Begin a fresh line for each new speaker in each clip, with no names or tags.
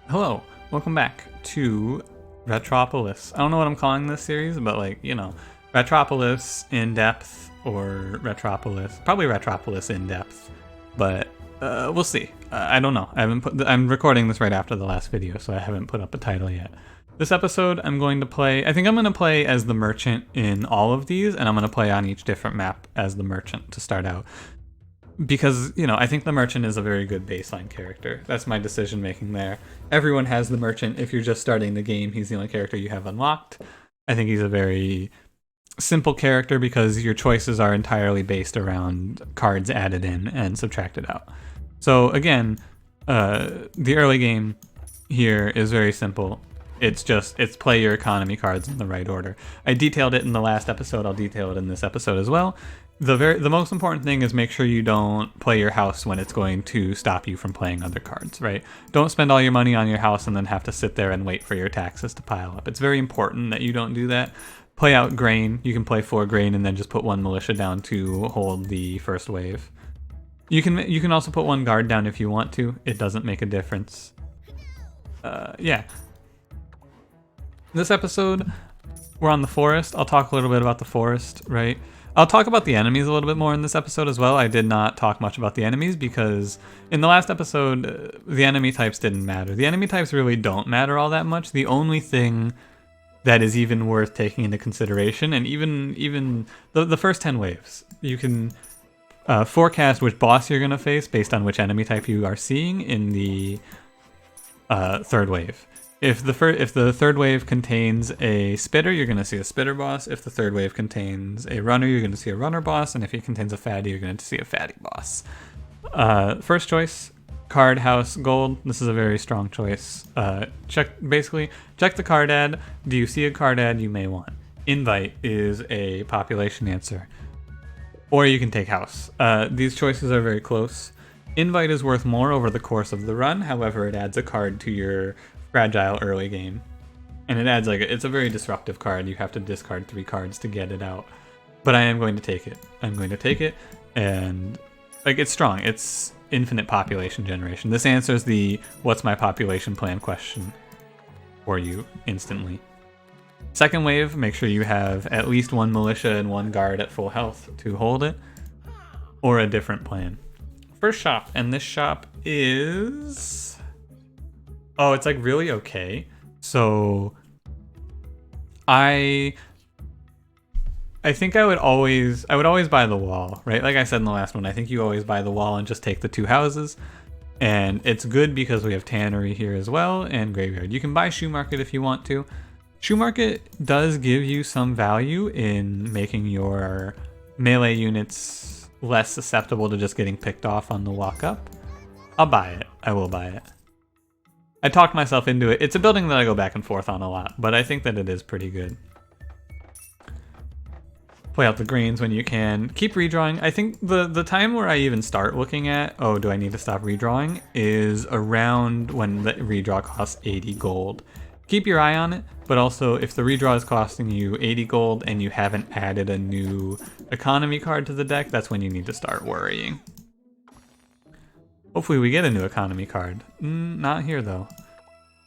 Hello, welcome back to Ratropolis. I don't know what I'm calling this series, but Ratropolis in depth or Ratropolis, probably Ratropolis in depth, but we'll see. I don't know. I'm recording this right after the last video, so I haven't put up a title yet. This episode, I'm going to play as the merchant in all of these, and I'm going to play on each different map as the merchant to start out. Because, I think the merchant is a very good baseline character. That's my decision making there. Everyone has the merchant. If you're just starting the game, he's the only character you have unlocked. I think he's a very simple character because your choices are entirely based around cards added in and subtracted out. So again, the early game here is very simple. It's play your economy cards in the right order. I detailed it in the last episode. I'll detail it in this episode as well. The most important thing is make sure you don't play your house when it's going to stop you from playing other cards, right? Don't spend all your money on your house and then have to sit there and wait for your taxes to pile up. It's very important that you don't do that. Play out grain. You can play 4 grain and then just put 1 militia down to hold the first wave. You can also put 1 guard down if you want to. It doesn't make a difference. Yeah. This episode, we're on the forest. I'll talk a little bit about the forest, right? I'll talk about the enemies a little bit more in this episode as well. I did not talk much about the enemies because in the last episode, the enemy types didn't matter. The enemy types really don't matter all that much. The only thing that is even worth taking into consideration, and even the first 10 waves, you can forecast which boss you're going to face based on which enemy type you are seeing in the third wave. If the third wave contains a spitter, you're going to see a spitter boss. If the third wave contains a runner, you're going to see a runner boss. And if it contains a fatty, you're going to see a fatty boss. First choice, card house gold. This is a very strong choice. Check the card ad. Do you see a card ad you may want? Invite is a population answer. Or you can take house. These choices are very close. Invite is worth more over the course of the run. However, it adds a card to your fragile early game, and it adds it's a very disruptive card. You have to discard 3 cards to get it out, but I am going to take it. And it's strong. It's infinite population generation. This answers the what's my population plan question for you instantly. Second wave, make sure you have at least 1 militia and 1 guard at full health to hold it, or a different plan. First shop, and this shop is... Oh, it's really okay. So I think I would always buy the wall, right? Like I said in the last one, I think you always buy the wall and just take the 2 houses. And it's good because we have tannery here as well and graveyard. You can buy shoe market if you want to. Shoe market does give you some value in making your melee units less susceptible to just getting picked off on the walk up. I'll buy it. I will buy it. I talked myself into it. It's a building that I go back and forth on a lot, but I think that it is pretty good. Play out the greens when you can. Keep redrawing. I think the time where I even start looking at, oh, do I need to stop redrawing, is around when the redraw costs 80 gold. Keep your eye on it, but also if the redraw is costing you 80 gold and you haven't added a new economy card to the deck, that's when you need to start worrying. Hopefully we get a new economy card. Not here though.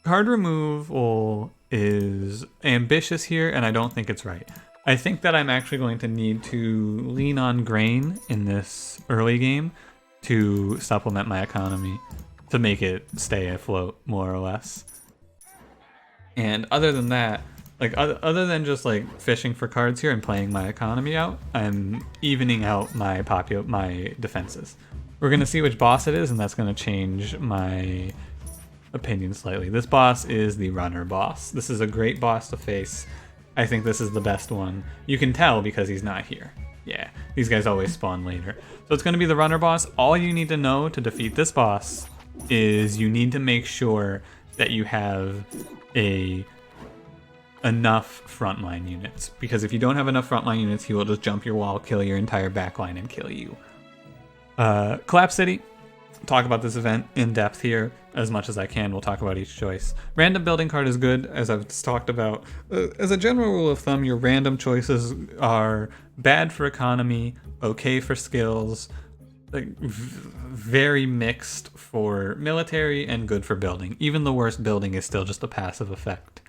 Card removal is ambitious here, and I don't think it's right. I think that I'm actually going to need to lean on grain in this early game to supplement my economy, to make it stay afloat, more or less. And other than that, other than just fishing for cards here and playing my economy out, I'm evening out my defenses. We're going to see which boss it is, and that's going to change my opinion slightly. This boss is the runner boss. This is a great boss to face. I think this is the best one. You can tell because he's not here. Yeah, these guys always spawn later. So it's going to be the runner boss. All you need to know to defeat this boss is you need to make sure that you have enough frontline units. Because if you don't have enough frontline units, he will just jump your wall, kill your entire backline, and kill you. Collapse City. Talk about this event in depth here as much as I can. We'll talk about each choice. Random building card is good, as I've talked about. As a general rule of thumb, your random choices are bad for economy, okay for skills, like very mixed for military and good for building. Even the worst building is still just a passive effect.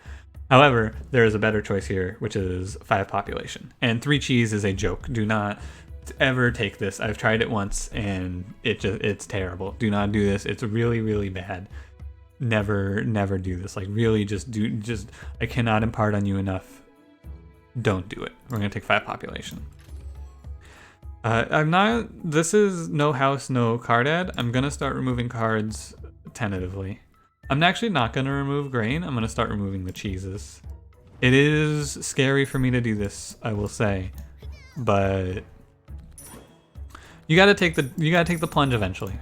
However, there is a better choice here, which is 5 population. And 3 cheese is a joke. Do not ever take this. I've tried it once and it's terrible. Do not do this. It's really, really bad. Never do this. Like really I cannot impart on you enough. Don't do it. We're gonna take 5 population. This is no house, no card ad. I'm gonna start removing cards tentatively. I'm actually not gonna remove grain. I'm gonna start removing the cheeses. It is scary for me to do this, I will say, but you gotta take the plunge eventually.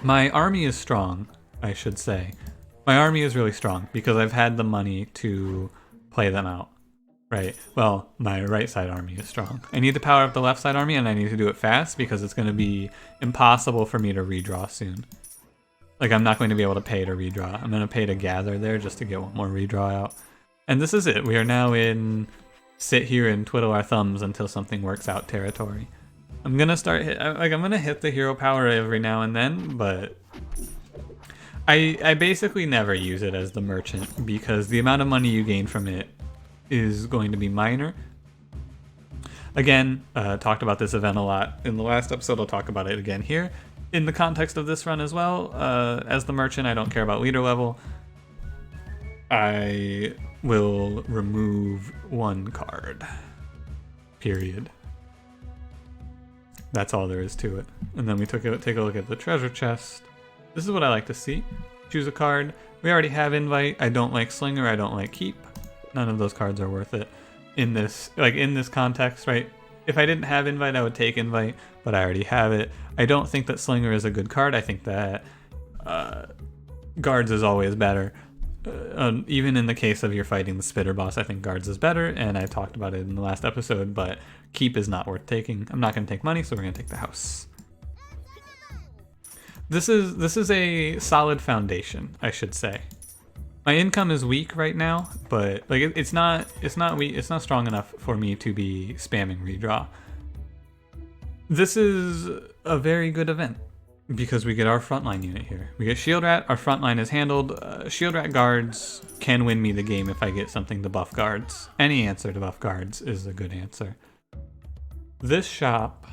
My army is strong, I should say. My army is really strong because I've had the money to play them out. Right, well, my right side army is strong. I need to power up the left side army and I need to do it fast because it's going to be impossible for me to redraw soon. Like, I'm not going to be able to pay to redraw. I'm going to pay to gather there just to get one more redraw out. And this is it. We are now in sit here and twiddle our thumbs until something works out territory. I'm going to start I'm going to hit the hero power every now and then, but I basically never use it as the merchant because the amount of money you gain from it is going to be minor. Again, talked about this event a lot in the last episode. I'll talk about it again here. In the context of this run as well, as the merchant, I don't care about leader level. I will remove 1 card. Period. That's all there is to it. And then we take a look at the treasure chest. This is what I like to see. Choose a card. We already have invite. I don't like slinger. I don't like keep. None of those cards are worth it in this context, right? If I didn't have invite, I would take invite, but I already have it. I don't think that slinger is a good card. I think that guards is always better. Even in the case of you're fighting the spitter boss, I think guards is better, and I talked about it in the last episode, but keep is not worth taking. I'm not going to take money, so we're going to take the house. This is a solid foundation, I should say. My income is weak right now, but like it's not weak. It's not strong enough for me to be spamming redraw. This is a very good event because we get our frontline unit here. We get Shield Rat. Our frontline is handled. Shield Rat guards can win me the game if I get something to buff guards. Any answer to buff guards is a good answer. This shop,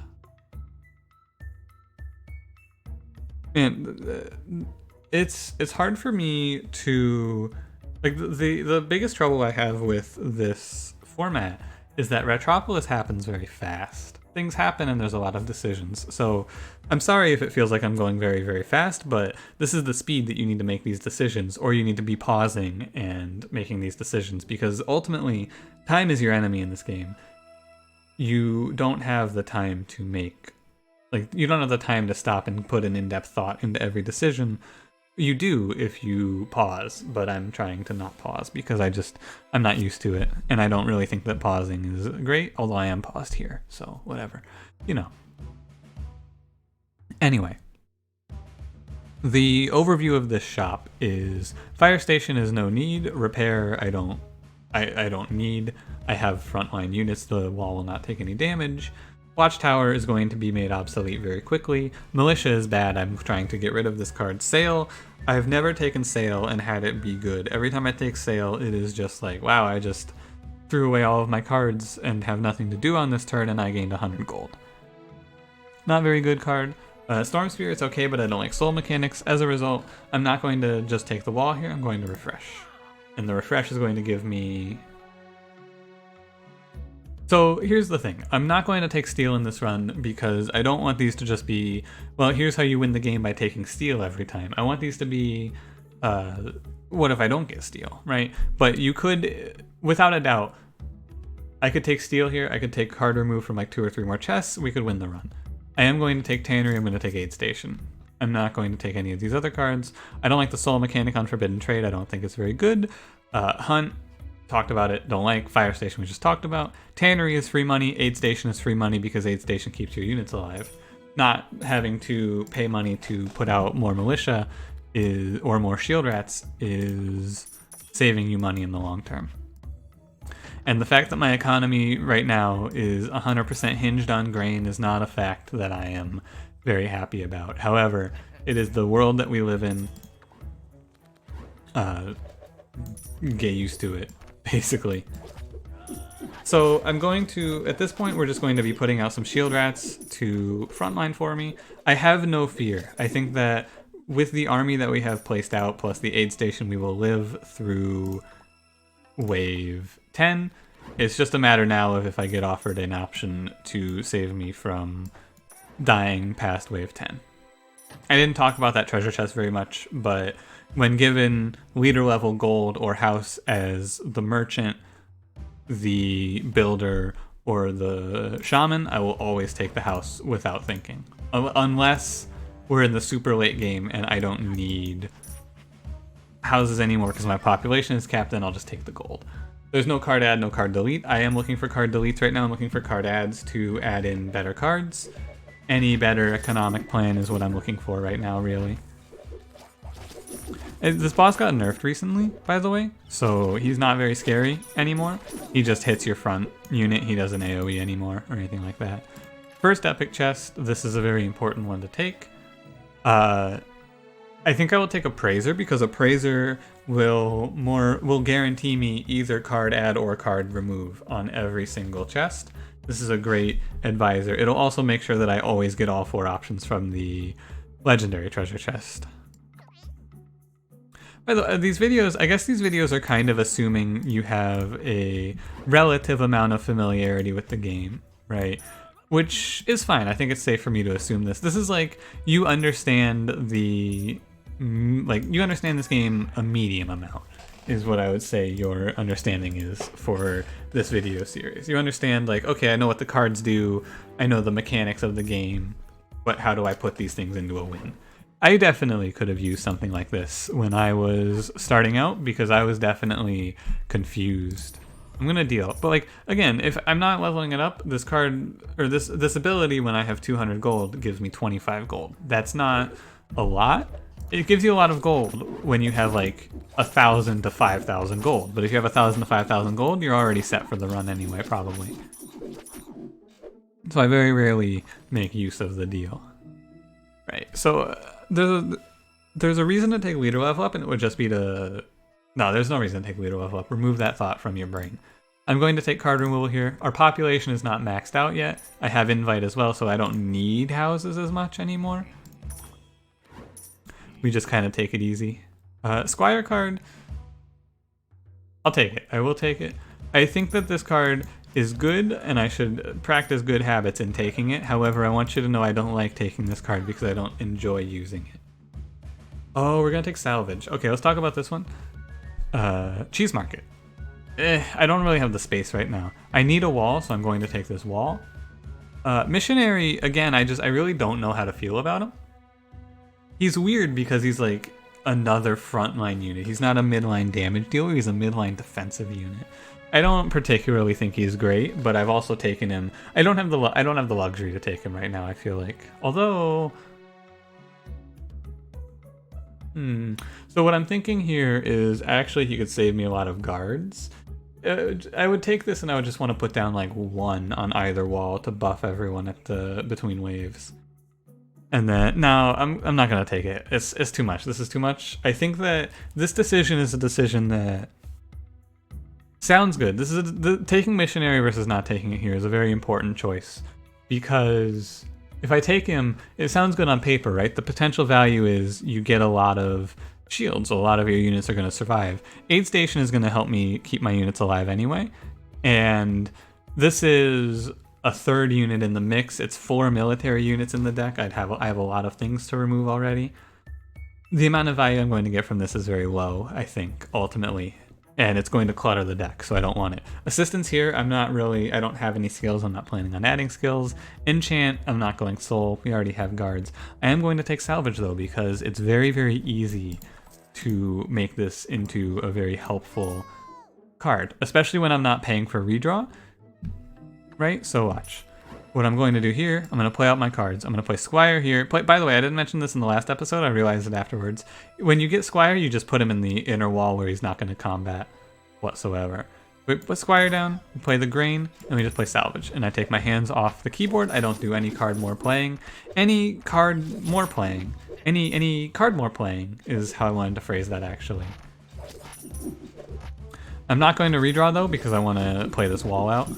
and it's hard for me to, like, the biggest trouble I have with this format is that Ratropolis happens very fast. Things happen and there's a lot of decisions. So I'm sorry if it feels like I'm going very, very fast, but this is the speed that you need to make these decisions, or you need to be pausing and making these decisions, because ultimately time is your enemy in this game. You don't have the time to make, like, you don't have the time to stop and put an in-depth thought into every decision. You do if you pause, but I'm trying to not pause because I'm not used to it, and I don't really think that pausing is great, although I am paused here, so whatever, you know. Anyway, the overview of this shop is fire station is no need, repair I don't need, I have frontline units, the wall will not take any damage. Watchtower is going to be made obsolete very quickly. Militia is bad. I'm trying to get rid of this card. Sail. I've never taken Sail and had it be good. Every time I take Sail, it is just like, wow, I just threw away all of my cards and have nothing to do on this turn, and I gained 100 gold. Not very good card. Storm Spirit's okay, but I don't like soul mechanics. As a result, I'm not going to just take the wall here. I'm going to refresh. And the refresh is going to give me... So here's the thing, I'm not going to take steel in this run because I don't want these to just be, well, here's how you win the game by taking steel every time. I want these to be, what if I don't get steel, right? But you could, without a doubt, I could take steel here, I could take card remove from like 2 or 3 more chests, we could win the run. I am going to take Tannery, I'm going to take Aid Station. I'm not going to take any of these other cards. I don't like the soul mechanic on Forbidden Trade, I don't think it's very good. Hunt. Talked about it, don't like. Fire Station we just talked about. Tannery is free money, Aid Station is free money because Aid Station keeps your units alive. Not having to pay money to put out more militia or more shield rats is saving you money in the long term. And the fact that my economy right now is 100% hinged on grain is not a fact that I am very happy about. However, it is the world that we live in. Get used to it, basically. So I'm going to, at this point, we're just going to be putting out some shield rats to frontline for me. I have no fear. I think that with the army that we have placed out, plus the aid station, we will live through wave 10. It's just a matter now of if I get offered an option to save me from dying past wave 10. I didn't talk about that treasure chest very much, but when given leader level gold or house as the merchant, the builder, or the shaman, I will always take the house without thinking. Unless we're in the super late game and I don't need houses anymore because my population is capped, then I'll just take the gold. There's no card add, no card delete. I am looking for card deletes right now. I'm looking for card adds to add in better cards. Any better economic plan is what I'm looking for right now, really. This boss got nerfed recently, by the way, so he's not very scary anymore. He just hits your front unit. He doesn't AoE anymore or anything like that. First epic chest. This is a very important one to take. I think I will take Appraiser because Appraiser will guarantee me either card add or card remove on every single chest. This is a great advisor. It'll also make sure that I always get all 4 options from the legendary treasure chest. By the way, these videos, I guess these videos are kind of assuming you have a relative amount of familiarity with the game, right? Which is fine. I think it's safe for me to assume this. This is like, you understand you understand this game a medium amount, is what I would say your understanding is for this video series. You understand, like, okay, I know what the cards do, I know the mechanics of the game, but how do I put these things into a win? I definitely could have used something like this when I was starting out because I was definitely confused. I'm gonna deal, but like, again, if I'm not leveling it up, this card, or this ability when I have 200 gold gives me 25 gold. That's not a lot. It gives you a lot of gold when you have like 1,000 to 5,000 gold, but if you have 1,000 to 5,000 gold, you're already set for the run anyway, probably. So I very rarely make use of the deal. Right, so there's a reason to take leader level up, and it would just be to... No, there's no reason to take leader level up. Remove that thought from your brain. I'm going to take card removal here. Our population is not maxed out yet. I have invite as well, so I don't need houses as much anymore. We just kind of take it easy. Squire card, I'll take it. I will take it. I think that this card is good, and I should practice good habits in taking it. However, I want you to know I don't like taking this card because I don't enjoy using it. Oh, we're gonna take salvage. Okay, let's talk about this one. Cheese market. I don't really have the space right now. I need a wall, so I'm going to take this wall. Missionary, again, I really don't know how to feel about him. He's weird because he's like another frontline unit. He's not a midline damage dealer, he's a midline defensive unit. I don't particularly think he's great, but I've also taken him. I don't have the luxury to take him right now, I feel like. Although so what I'm thinking here is actually he could save me a lot of guards. I would take this and I would just want to put down like 1 on either wall to buff everyone at the between waves. And then no, I'm not gonna take it. It's too much. This is too much. I think that this decision is a decision that sounds good. This is taking missionary versus not taking it here is a very important choice, because if I take him, it sounds good on paper, right? The potential value is you get a lot of shields, so a lot of your units are going to survive. Aid station is going to help me keep my units alive anyway, and this is a 3rd unit in the mix. It's 4 military units in the deck. I have a lot of things to remove already. The amount of value I'm going to get from this is very low, I think, ultimately. And it's going to clutter the deck, so I don't want it. Assistance here, I don't have any skills. I'm not planning on adding skills. Enchant, I'm not going soul. We already have guards. I am going to take salvage though, because it's very, very easy to make this into a very helpful card, especially when I'm not paying for redraw, right? So watch. What I'm going to do here, I'm going to play out my cards. I'm going to play Squire here. By the way, I didn't mention this in the last episode. I realized it afterwards. When you get Squire, you just put him in the inner wall where he's not going to combat whatsoever. We put Squire down, we play the grain, and we just play salvage. And I take my hands off the keyboard. I don't do any card more playing. Any card more playing is how I wanted to phrase that, actually. I'm not going to redraw, though, because I want to play this wall out.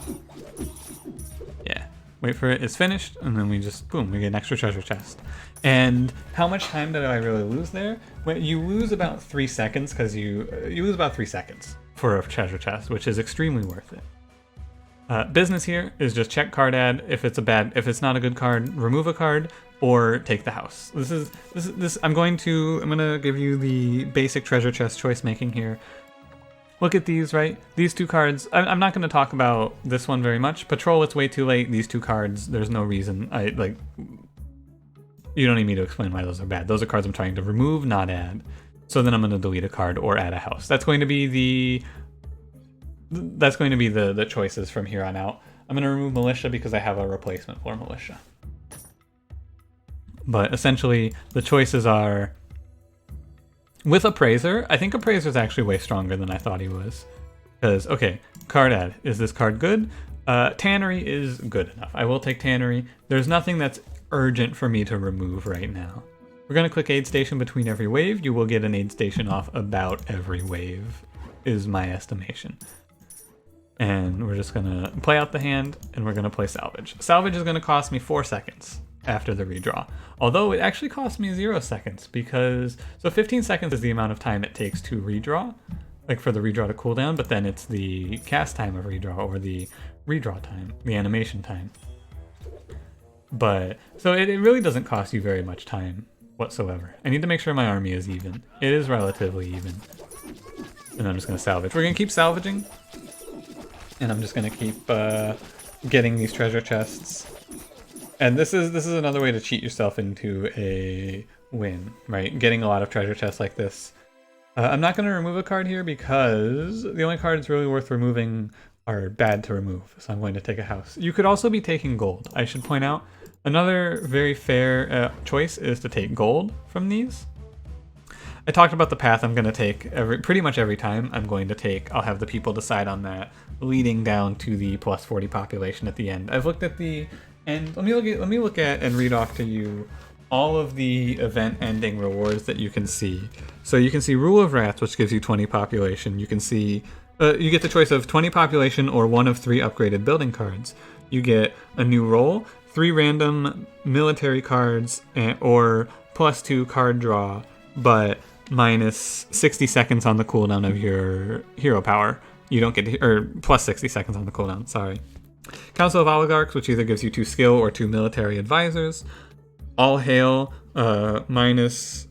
Yeah. Wait for it. It's finished, and then we just, boom, we get an extra treasure chest. And how much time did I really lose there? Well, you lose about 3 seconds, because you lose about 3 seconds for a treasure chest, which is extremely worth it. Business here is just check card ad. If it's not a good card, remove a card or take the house. I'm gonna give you the basic treasure chest choice making here. Look at these, right? These 2 cards. I'm not going to talk about this one very much. Patrol, it's way too late. These 2 cards, there's no reason. You don't need me to explain why those are bad. Those are cards I'm trying to remove, not add. So then I'm going to delete a card or add a house. That's going to be the choices from here on out. I'm going to remove Militia because I have a replacement for Militia. But essentially, the choices are... With Appraiser, I think Appraiser is actually way stronger than I thought he was. Because, okay, card ad. Is this card good? Tannery is good enough. I will take Tannery. There's nothing that's urgent for me to remove right now. We're going to click Aid Station between every wave. You will get an Aid Station off about every wave, is my estimation. And we're just going to play out the hand, and we're going to play Salvage. Salvage is going to cost me 4 seconds after the redraw. Although it actually cost me 0 seconds because... So 15 seconds is the amount of time it takes to redraw, like for the redraw to cool down, but then it's the cast time of redraw or the redraw time, the animation time. But, so it really doesn't cost you very much time whatsoever. I need to make sure my army is even. It is relatively even. And I'm just going to salvage. We're going to keep salvaging. And I'm just going to keep getting these treasure chests. And this is another way to cheat yourself into a win, right? Getting a lot of treasure chests like this. I'm not going to remove a card here because the only cards really worth removing are bad to remove. So I'm going to take a house. You could also be taking gold. I should point out another very fair choice is to take gold from these. I talked about the path I'm going to take pretty much every time. I'll have the people decide on that, leading down to the plus 40 population at the end. I've looked at the... And let me look at and read off to you all of the event ending rewards that you can see. So you can see Rule of Rats, which gives you 20 population. You can see you get the choice of 20 population or one of 3 upgraded building cards. You get a new role, 3 random military cards, or plus 2 card draw, but minus 60 seconds on the cooldown of your hero power. You don't get or plus 60 seconds on the cooldown. Sorry. Council of Oligarchs, which either gives you 2 skill or 2 military advisors. All Hail, minus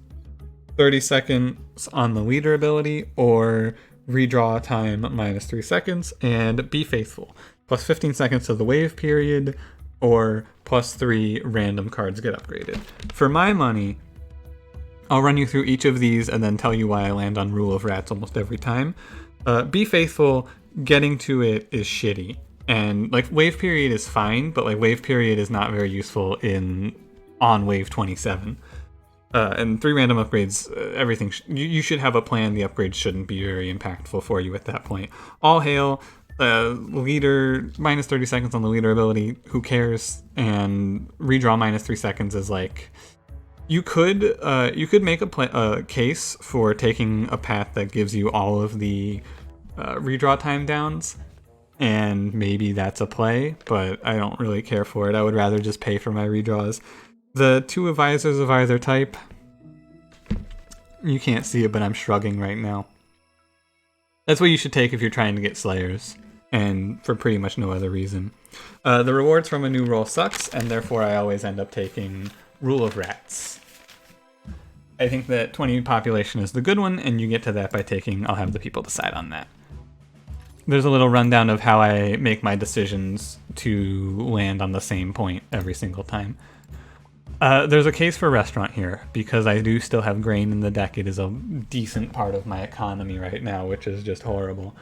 30 seconds on the leader ability, or redraw time minus 3 seconds. And Be Faithful, plus 15 seconds to the wave period, or plus 3 random cards get upgraded. For my money, I'll run you through each of these and then tell you why I land on Rule of Rats almost every time. Be Faithful, getting to it is shitty. And like wave period is fine, but like wave period is not very useful on wave 27. And 3 random upgrades, everything you should have a plan. The upgrades shouldn't be very impactful for you at that point. All Hail, leader minus 30 seconds on the leader ability. Who cares? And redraw minus 3 seconds is like you could make a case for taking a path that gives you all of the redraw time downs. And maybe that's a play, but I don't really care for it. I would rather just pay for my redraws. The 2 advisors of either type, you can't see it, but I'm shrugging right now. That's what you should take if you're trying to get Slayers, and for pretty much no other reason. The rewards from a new role sucks, and therefore I always end up taking Rule of Rats. I think that 20 population is the good one, and you get to that by taking, I'll have the people decide on that. There's a little rundown of how I make my decisions to land on the same point every single time. There's a case for restaurant here, because I do still have grain in the deck. It is a decent part of my economy right now, which is just horrible.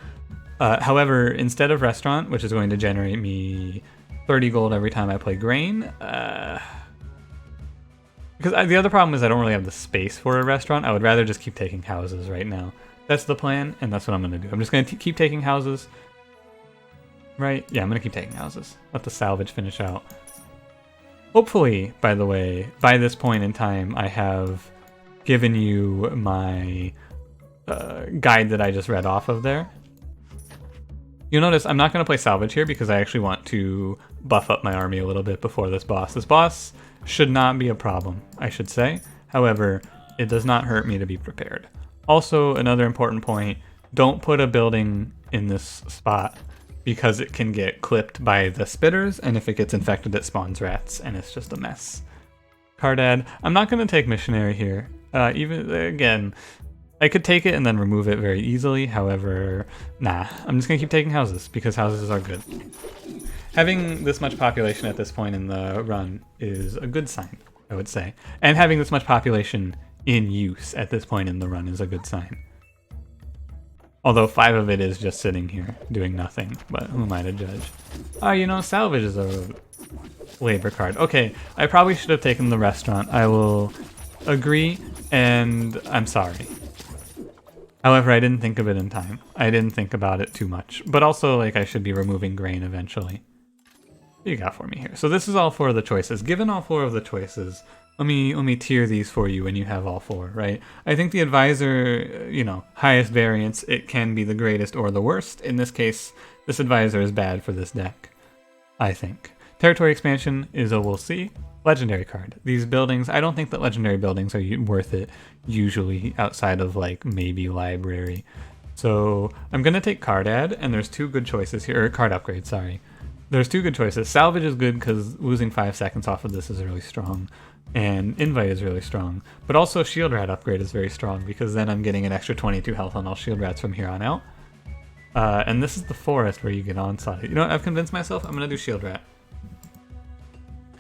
However, instead of restaurant, which is going to generate me 30 gold every time I play grain, because the other problem is I don't really have the space for a restaurant. I would rather just keep taking houses right now. That's the plan, and that's what I'm going to do. I'm just going to keep taking houses. right? Yeah, I'm gonna keep taking houses. Let the salvage finish out. Hopefully, by the way, by this point in time, I have given you my guide that I just read off of there. You'll notice I'm not going to play salvage here because I actually want to buff up my army a little bit before this boss. This boss should not be a problem, I should say. However, it does not hurt me to be prepared. Also, another important point, don't put a building in this spot because it can get clipped by the spitters, and if it gets infected, it spawns rats, and it's just a mess. Cardad, I'm not going to take missionary here. Again, I could take it and then remove it very easily. However, nah, I'm just going to keep taking houses because houses are good. Having this much population at this point in the run is a good sign, I would say. And having this much population in use at this point in the run is a good sign. Although 5 of it is just sitting here doing nothing, but who am I to judge? Oh, you know, salvage is a labor card. Okay, I probably should have taken the restaurant. I will agree, and I'm sorry. However, I didn't think of it in time. I didn't think about it too much. But also, like, I should be removing grain eventually. What do you got for me here? So this is all 4 of the choices. Given all 4 of the choices, let me tier these for you when you have all 4, right? I think the advisor, you know, highest variance, it can be the greatest or the worst. In this case, this advisor is bad for this deck, I think. Territory expansion is a we'll see. Legendary card. These buildings, I don't think that legendary buildings are worth it usually outside of like maybe library. So I'm going to take card add, and there's 2 good choices here, or card upgrade, sorry. There's 2 good choices. Salvage is good because losing 5 seconds off of this is really strong. And invite is really strong. But also shield rat upgrade is very strong because then I'm getting an extra 22 health on all shield rats from here on out. And this is the forest where you get onslaught. You know what? I've convinced myself I'm going to do shield rat.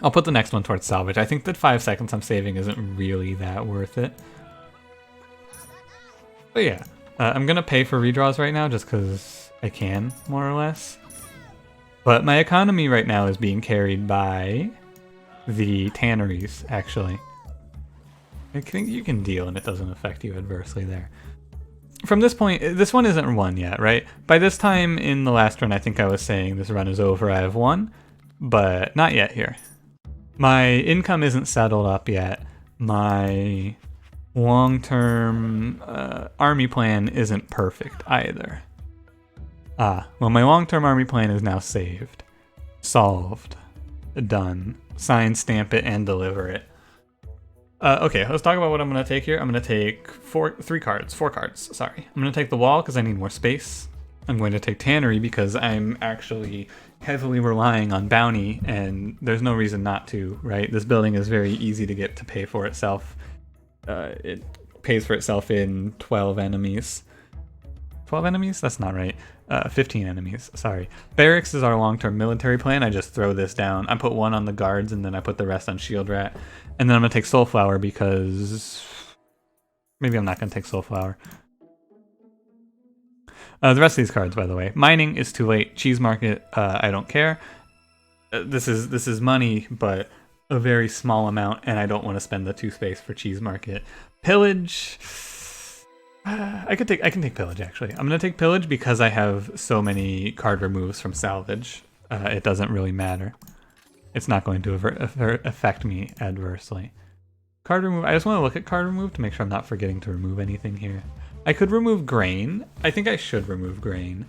I'll put the next one towards salvage. I think that 5 seconds I'm saving isn't really that worth it. But yeah, I'm going to pay for redraws right now just because I can, more or less. But my economy right now is being carried by the tanneries, actually. I think you can deal and it doesn't affect you adversely there. From this point, this one isn't won yet, right? By this time in the last run, I think I was saying this run is over, I have won, but not yet here. My income isn't settled up yet. My long-term army plan isn't perfect either. Well, my long-term army plan is now saved, solved, done. Sign, stamp it, and deliver it. Okay, let's talk about what I'm going to take here. I'm going to take 4 cards, sorry. I'm going to take the wall because I need more space. I'm going to take tannery because I'm actually heavily relying on bounty, and there's no reason not to, right? This building is very easy to get to pay for itself. It pays for itself in 12 enemies. 12 enemies? That's not right. 15 enemies, sorry. Barracks is our long-term military plan. I just throw this down. I put 1 on the guards, and then I put the rest on shield rat. And then I'm going to take Soulflower because... maybe I'm not going to take Soulflower. The rest of these cards, by the way. Mining is too late. Cheese market, I don't care. This is money, but a very small amount, and I don't want to spend the 2 space for cheese market. Pillage... I can take pillage, actually. I'm going to take pillage because I have so many card removes from salvage. It doesn't really matter. It's not going to affect me adversely. Card remove. I just want to look at card remove to make sure I'm not forgetting to remove anything here. I could remove grain. I think I should remove grain.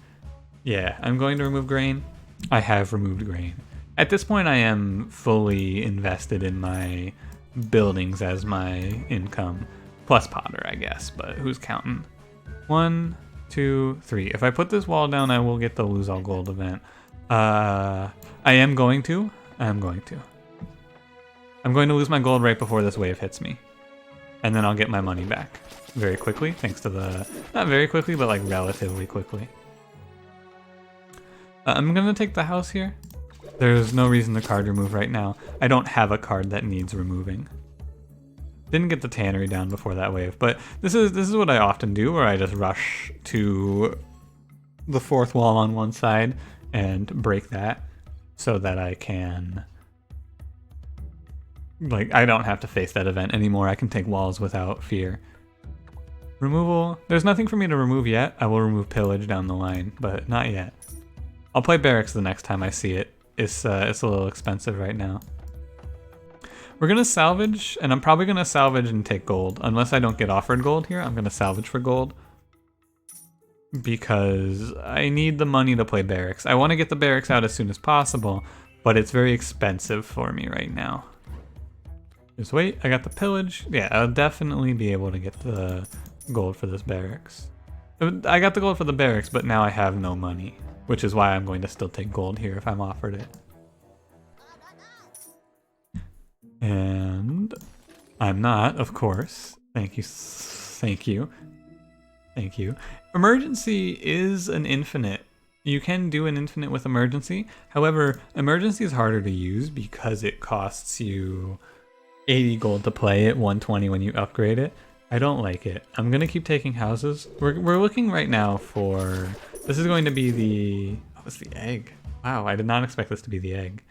Yeah, I'm going to remove grain. I have removed grain. At this point, I am fully invested in my buildings as my income. Plus Potter, I guess, but who's counting? 1, 2, 3. If I put this wall down, I will get the lose all gold event. I am going to. I'm going to lose my gold right before this wave hits me. And then I'll get my money back very quickly, thanks to the... not very quickly, but like relatively quickly. I'm going to take the house here. There's no reason to card remove right now. I don't have a card that needs removing. Didn't get the tannery down before that wave, but this is what I often do, where I just rush to the 4th wall on one side and break that so that I can, like, I don't have to face that event anymore. I can take walls without fear. Removal. There's nothing for me to remove yet. I will remove pillage down the line, but not yet. I'll play barracks the next time I see it. It's a little expensive right now. We're gonna salvage, and I'm probably gonna salvage and take gold. Unless I don't get offered gold here, I'm gonna salvage for gold. Because I need the money to play barracks. I want to get the barracks out as soon as possible, but it's very expensive for me right now. Just wait, I got the pillage. Yeah, I'll definitely be able to get the gold for this barracks. I got the gold for the barracks, but now I have no money, which is why I'm going to still take gold here if I'm offered it. And I'm not, of course. Thank you. Thank you. Thank you. Emergency is an infinite. You can do an infinite with emergency. However, emergency is harder to use because it costs you 80 gold to play it, 120 when you upgrade it. I don't like it. I'm gonna keep taking houses. We're looking right now for, this is going to be the, what was the egg? Wow, I did not expect this to be the egg.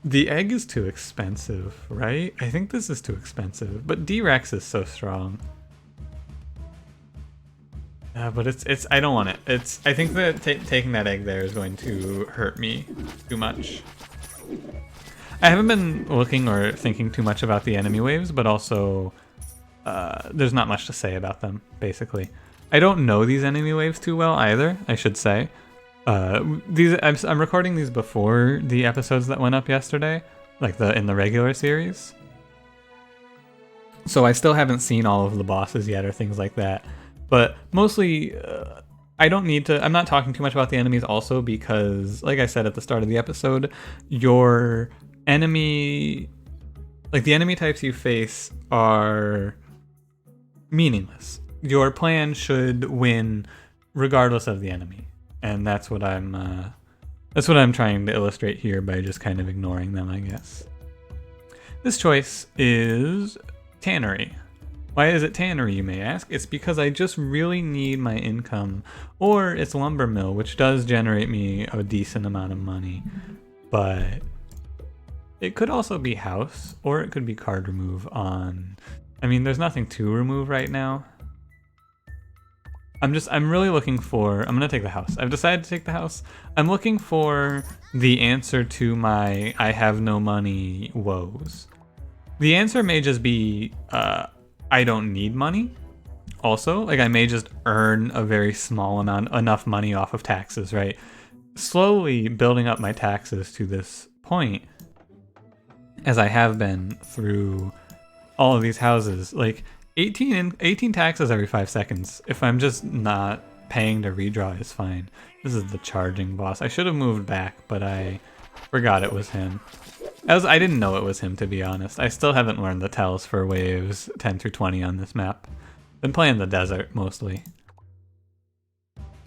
The egg is too expensive, right? I think this is too expensive, but D-Rex is so strong. But it's I don't want it. I think that taking that egg there is going to hurt me too much. I haven't been looking or thinking too much about the enemy waves, but also there's not much to say about them, basically. I don't know these enemy waves too well either, I should say. I'm recording these before the episodes that went up yesterday, like in the regular series. So I still haven't seen all of the bosses yet or things like that. But mostly, I don't need to, I'm not talking too much about the enemies also because, like I said at the start of the episode, your enemy, like the enemy types you face are meaningless. Your plan should win regardless of the enemy. And that's what I'm trying to illustrate here by just kind of ignoring them, I guess. This choice is Tannery. Why is it tannery, you may ask? It's because I just really need my income. Or it's lumber mill, which does generate me a decent amount of money. But it could also be house, or it could be card remove on... I mean, there's nothing to remove right now. I'm really looking for... I'm going to take the house. I've decided to take the house. I'm looking for the answer to my I have no money woes. The answer may just be... I don't need money. Also, like I may just earn a very small amount, enough money off of taxes, right? Slowly building up my taxes to this point, as I have been through all of these houses, like 18 taxes every 5 seconds. If I'm just not paying to redraw is fine. This is the charging boss. I should have moved back, but I forgot it was him. I didn't know it was him, to be honest. I still haven't learned the tells for waves 10 through 20 on this map. Been playing the desert, mostly.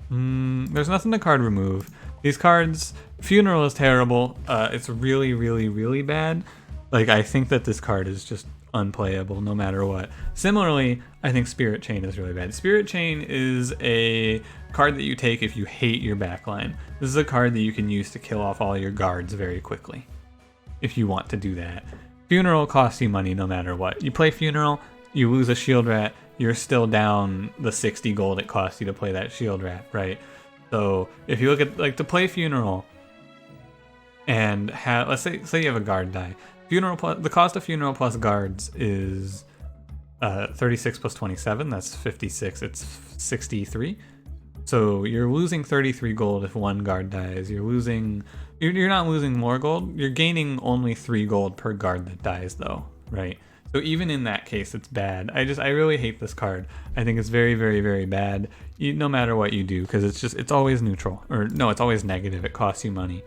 There's nothing to card remove. These cards... Funeral is terrible. It's really, really, really bad. Like, I think that this card is just unplayable, no matter what. Similarly, I think Spirit Chain is really bad. Spirit Chain is a card that you take if you hate your backline. This is a card that you can use to kill off all your guards very quickly, if you want to do that. Funeral costs you money no matter what. You play Funeral, you lose a Shield Rat, you're still down the 60 gold it costs you to play that Shield Rat, right? So if you look at, like, to play Funeral and have, let's say you have a guard die. The cost of Funeral plus guards is 36 plus 27, that's 56, it's 63. So you're losing 33 gold if one guard dies. You're not losing more gold, you're gaining only 3 gold per guard that dies though, right? So even in that case, it's bad. I really hate this card. I think it's very, very, very bad, no matter what you do, because it's always neutral. Or no, it's always negative, it costs you money.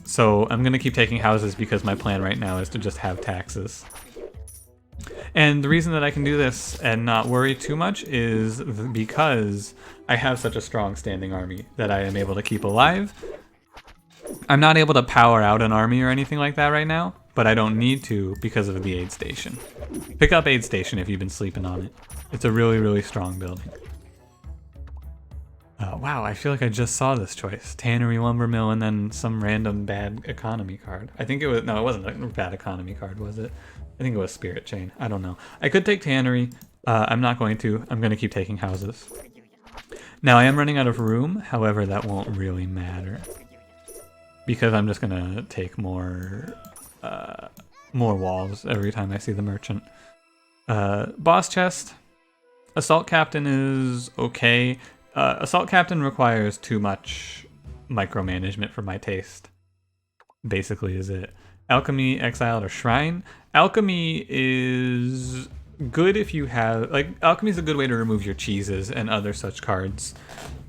So I'm gonna keep taking houses because my plan right now is to just have taxes. And the reason that I can do this and not worry too much is because I have such a strong standing army that I am able to keep alive. I'm not able to power out an army or anything like that right now, but I don't need to because of the aid station. Pick up aid station if you've been sleeping on it. It's a really, really strong building. Wow, I feel like I just saw this choice. Tannery, Lumber Mill, and then some random bad economy card. I think it was, no, it wasn't a bad economy card, was it? I think it was Spirit Chain. I don't know. I could take Tannery. I'm not going to. I'm going to keep taking houses. Now I am running out of room, however that won't really matter because I'm just gonna take more walls every time I see the merchant. Boss chest. Assault Captain is okay. Assault Captain requires too much micromanagement for my taste. Basically is it. Alchemy, Exiled, or Shrine. Alchemy is good if you have... Alchemy is a good way to remove your cheeses and other such cards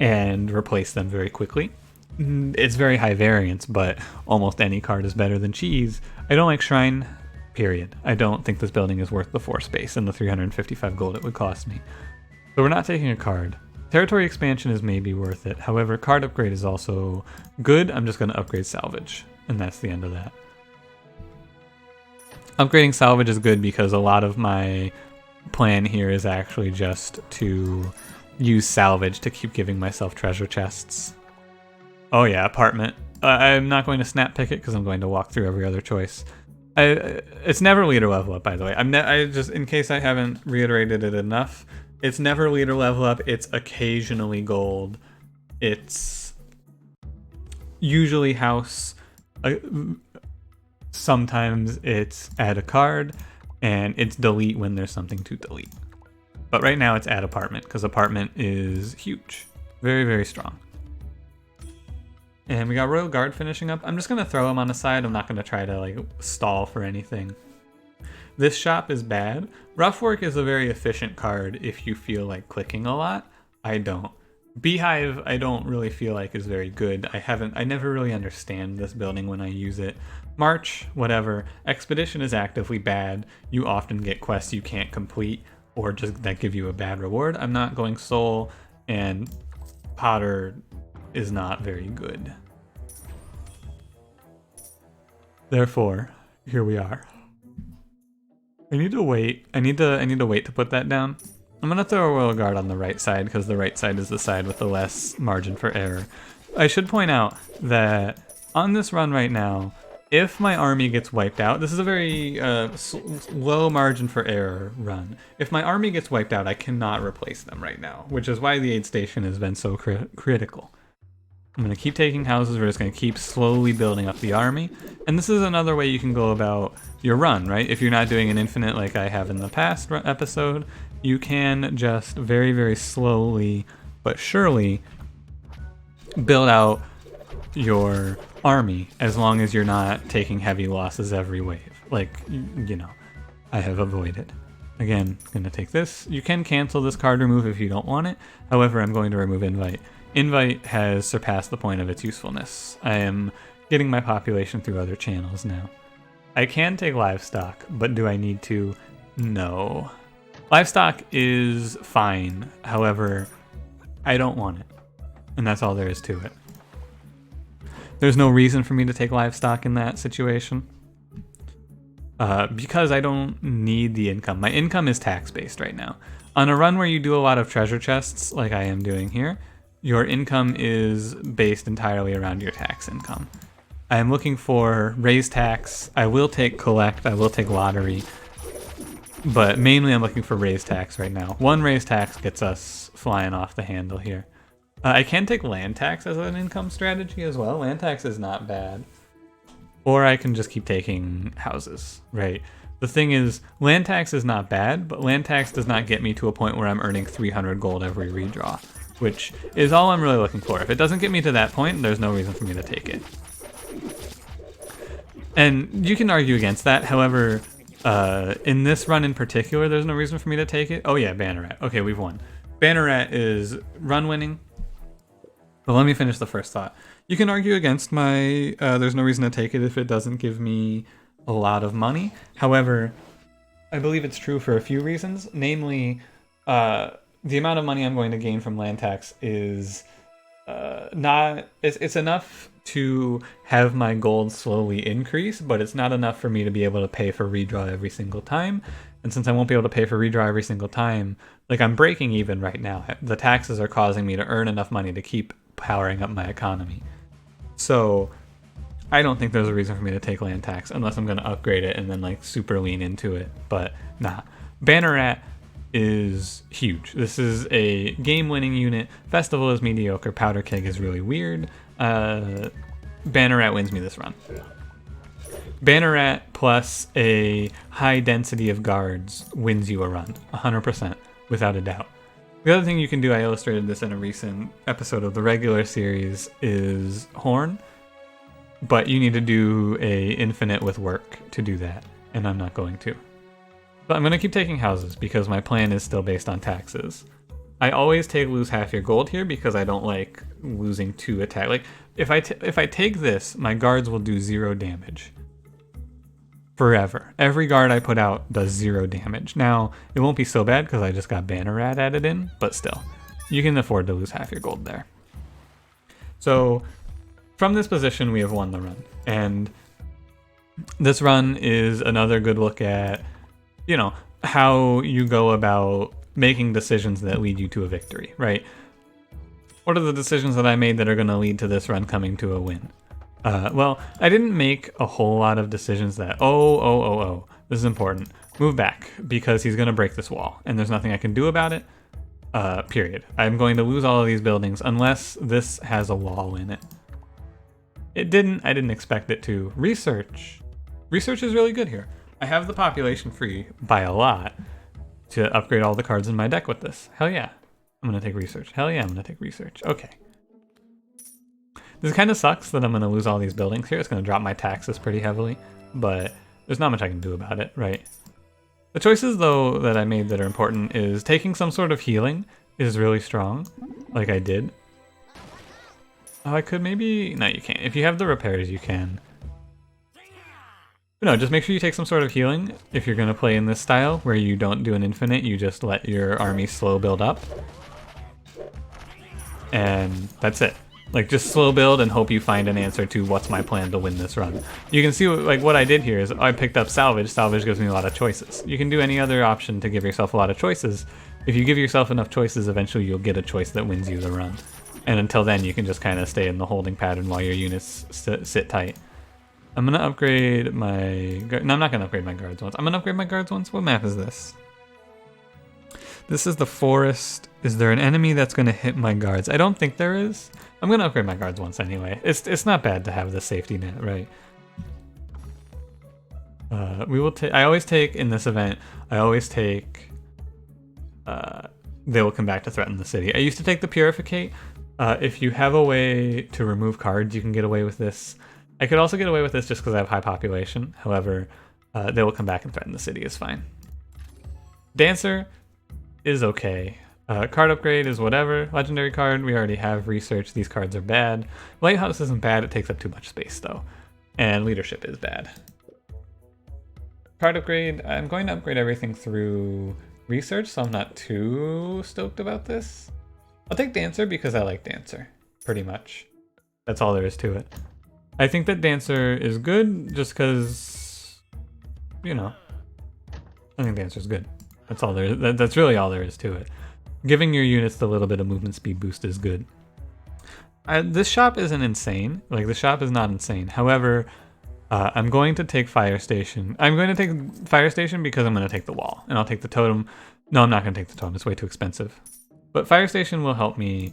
and replace them very quickly. It's very high variance, but almost any card is better than cheese. I don't like Shrine, period. I don't think this building is worth the 4 space and the 355 gold it would cost me. So we're not taking a card. Territory expansion is maybe worth it. However, card upgrade is also good. I'm just going to upgrade salvage, and that's the end of that. Upgrading salvage is good because a lot of my plan here is actually just to use salvage to keep giving myself treasure chests. Oh yeah, apartment. I'm not going to snap pick it because I'm going to walk through every other choice. It's never leader level up, by the way. I just, in case I haven't reiterated it enough, it's never leader level up. It's occasionally gold. It's usually house. Sometimes it's add a card, and it's delete when there's something to delete. But right now it's add apartment because apartment is huge. Very, very strong. And we got Royal Guard finishing up. I'm just going to throw him on the side. I'm not going to try to stall for anything. This shop is bad. Rough Work is a very efficient card if you feel like clicking a lot. I don't. Beehive I don't really feel like is very good. I never really understand this building when I use it. March, whatever. Expedition is actively bad. You often get quests you can't complete or just that give you a bad reward. I'm not going Soul, and Potter is not very good. Therefore, here we are. I need to wait. I need to wait to put that down. I'm gonna throw a Royal Guard on the right side because the right side is the side with the less margin for error. I should point out that on this run right now, if my army gets wiped out, this is a very low margin for error run. If my army gets wiped out, I cannot replace them right now, which is why the aid station has been so critical. I'm going to keep taking houses. We're just going to keep slowly building up the army. And this is another way you can go about your run, right? If you're not doing an infinite like I have in the past episode, you can just very, very slowly but surely build out your army as long as you're not taking heavy losses every wave. Like, you know, I have avoided. Again, I'm going to take this. You can cancel this card remove if you don't want it. However, I'm going to remove Invite. Invite has surpassed the point of its usefulness. I am getting my population through other channels now. I can take livestock, but do I need to? No. Livestock is fine. However, I don't want it. And that's all there is to it. There's no reason for me to take livestock in that situation. Because I don't need the income. My income is tax-based right now. On a run where you do a lot of treasure chests, like I am doing here, your income is based entirely around your tax income. I am looking for raise tax. I will take collect. I will take lottery. But mainly I'm looking for raise tax right now. One raise tax gets us flying off the handle here. I can take land tax as an income strategy as well. Land tax is not bad. Or I can just keep taking houses, right? The thing is, land tax is not bad, but land tax does not get me to a point where I'm earning 300 gold every redraw, which is all I'm really looking for. If it doesn't get me to that point, there's no reason for me to take it. And you can argue against that. However, in this run in particular, there's no reason for me to take it. Oh yeah, Banneret. Okay, we've won. Banneret is run winning. But let me finish the first thought. You can argue against my there's no reason to take it if it doesn't give me a lot of money. However, I believe it's true for a few reasons. Namely, the amount of money I'm going to gain from land tax is it's enough to have my gold slowly increase, but it's not enough for me to be able to pay for redraw every single time. And since I won't be able to pay for redraw every single time, like I'm breaking even right now. The taxes are causing me to earn enough money to keep powering up my economy. So I don't think there's a reason for me to take land tax unless I'm going to upgrade it and then like super lean into it. But nah. Banneret, is huge. This is a game-winning unit. Festival is mediocre. Powder Keg is really weird. Banneret wins me this run. Banneret plus a high density of guards wins you a run, 100%, without a doubt. The other thing you can do, I illustrated this in a recent episode of the regular series, is Horn. But you need to do a infinite with work to do that, and I'm not going to. But I'm going to keep taking houses because my plan is still based on taxes. I always lose half your gold here because I don't like losing 2 attack. Like, if I take this, my guards will do 0 damage. Forever. Every guard I put out does 0 damage. Now, it won't be so bad because I just got Banneret added in, but still. You can afford to lose half your gold there. So, from this position, we have won the run. And this run is another good look at, you know, how you go about making decisions that lead you to a victory, right? What are the decisions that I made that are going to lead to this run coming to a win? Well, I didn't make a whole lot of decisions that, this is important. Move back, because he's going to break this wall, and there's nothing I can do about it, period. I'm going to lose all of these buildings unless this has a wall in it. It didn't. I didn't expect it to. Research. Research is really good here. I have the population free by a lot to upgrade all the cards in my deck with this. Hell yeah. I'm going to take research. Hell yeah, I'm going to take research. Okay. This kind of sucks that I'm going to lose all these buildings here. It's going to drop my taxes pretty heavily, but there's not much I can do about it, right? The choices, though, that I made that are important is taking some sort of healing is really strong, like I did. Oh, I could maybe... No, you can't. If you have the repairs, you can. No, just make sure you take some sort of healing if you're going to play in this style, where you don't do an infinite, you just let your army slow build up. And that's it. Like, just slow build and hope you find an answer to what's my plan to win this run. You can see, like, what I did here is I picked up Salvage. Salvage gives me a lot of choices. You can do any other option to give yourself a lot of choices. If you give yourself enough choices, eventually you'll get a choice that wins you the run. And until then, you can just kind of stay in the holding pattern while your units sit tight. I'm going to upgrade my... No, I'm not going to upgrade my guards once. I'm going to upgrade my guards once. What map is this? This is the forest. Is there an enemy that's going to hit my guards? I don't think there is. I'm going to upgrade my guards once anyway. It's not bad to have the safety net, right? We will take... I always take, in this event, I always take... they will come back to threaten the city. I used to take the Purificate. If you have a way to remove cards, you can get away with this. I could also get away with this just because I have high population. However, they will come back and threaten the city is fine. Dancer is okay. Card upgrade is whatever. Legendary card, we already have research. These cards are bad. Lighthouse isn't bad, it takes up too much space though. And leadership is bad. Card upgrade, I'm going to upgrade everything through research, so I'm not too stoked about this. I'll take Dancer because I like Dancer, pretty much. That's all there is to it. I think that Dancer is good just because, you know, I think Dancer's good. That's all there is. That's really all there is to it. Giving your units the little bit of movement speed boost is good. This shop isn't insane. Like, the shop is not insane. However, I'm going to take Fire Station. I'm going to take Fire Station because I'm going to take the wall. And I'll take the totem. No, I'm not going to take the totem. It's way too expensive. But Fire Station will help me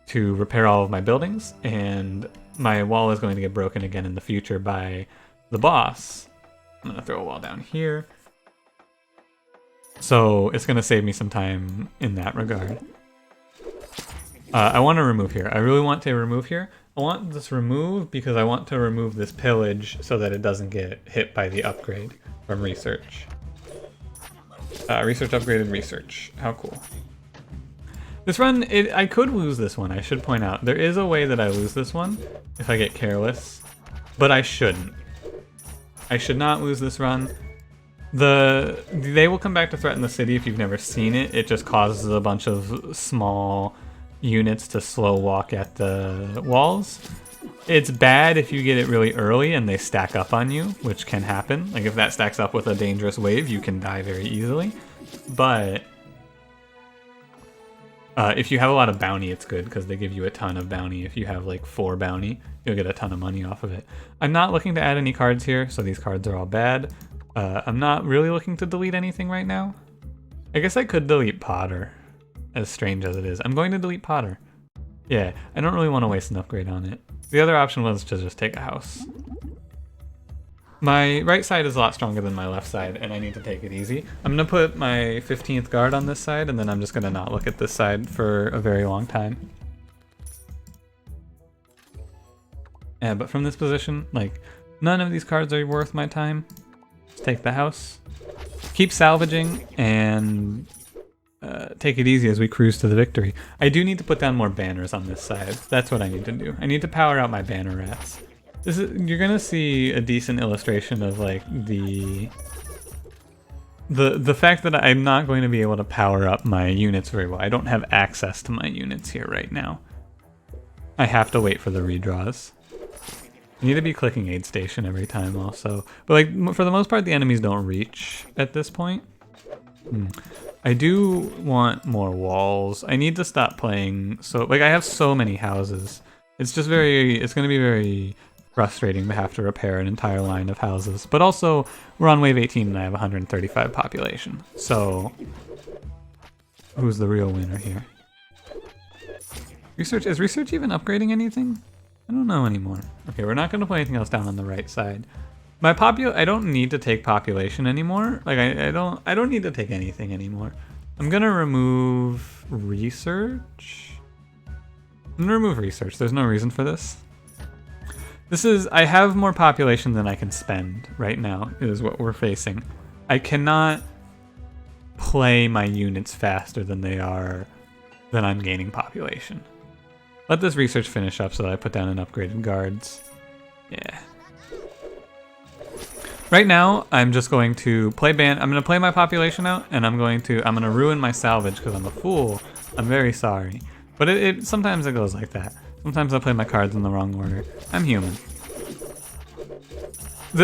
to repair all of my buildings. And my wall is going to get broken again in the future by the boss. I'm going to throw a wall down here. So it's going to save me some time in that regard. I want to remove here. I really want to remove here. I want this remove because I want to remove this pillage so that it doesn't get hit by the upgrade from research. Research upgraded research. How cool. This run, I could lose this one, I should point out. There is a way that I lose this one if I get careless, but I shouldn't. I should not lose this run. They will come back to threaten the city if you've never seen it. It just causes a bunch of small units to slow walk at the walls. It's bad if you get it really early and they stack up on you, which can happen. Like if that stacks up with a dangerous wave, you can die very easily. But if you have a lot of bounty, it's good because they give you a ton of bounty. If you have like 4 bounty, you'll get a ton of money off of it. I'm not looking to add any cards here, so these cards are all bad. I'm not really looking to delete anything right now. I guess I could delete Potter, as strange as it is. I'm going to delete Potter. Yeah, I don't really want to waste an upgrade on it. The other option was to just take a house. My right side is a lot stronger than my left side, and I need to take it easy. I'm going to put my 15th guard on this side, and then I'm just going to not look at this side for a very long time. Yeah, but from this position, like, none of these cards are worth my time. Just take the house. Keep salvaging, and take it easy as we cruise to the victory. I do need to put down more banners on this side. That's what I need to do. I need to power out my banner rats. You're gonna see a decent illustration of like the fact that I'm not going to be able to power up my units very well. I don't have access to my units here right now. I have to wait for the redraws. I need to be clicking aid station every time also. But like for the most part, the enemies don't reach at this point. I do want more walls. I need to stop playing. So like I have so many houses. It's just it's going to be very frustrating to have to repair an entire line of houses. But also we're on wave 18 and I have 135 population. So who's the real winner here? Is research even upgrading anything? I don't know anymore. Okay, we're not going to put anything else down on the right side. I don't need to take population anymore. Like I don't need to take anything anymore. I'm gonna remove research. There's no reason for this. I have more population than I can spend right now, is what we're facing. I cannot play my units faster than I'm gaining population. Let this research finish up so that I put down an upgraded guards. Yeah. Right now, I'm just going to play I'm going to play my population out, and I'm going to ruin my salvage because I'm a fool. I'm very sorry. But sometimes it goes like that. Sometimes I play my cards in the wrong order. I'm human.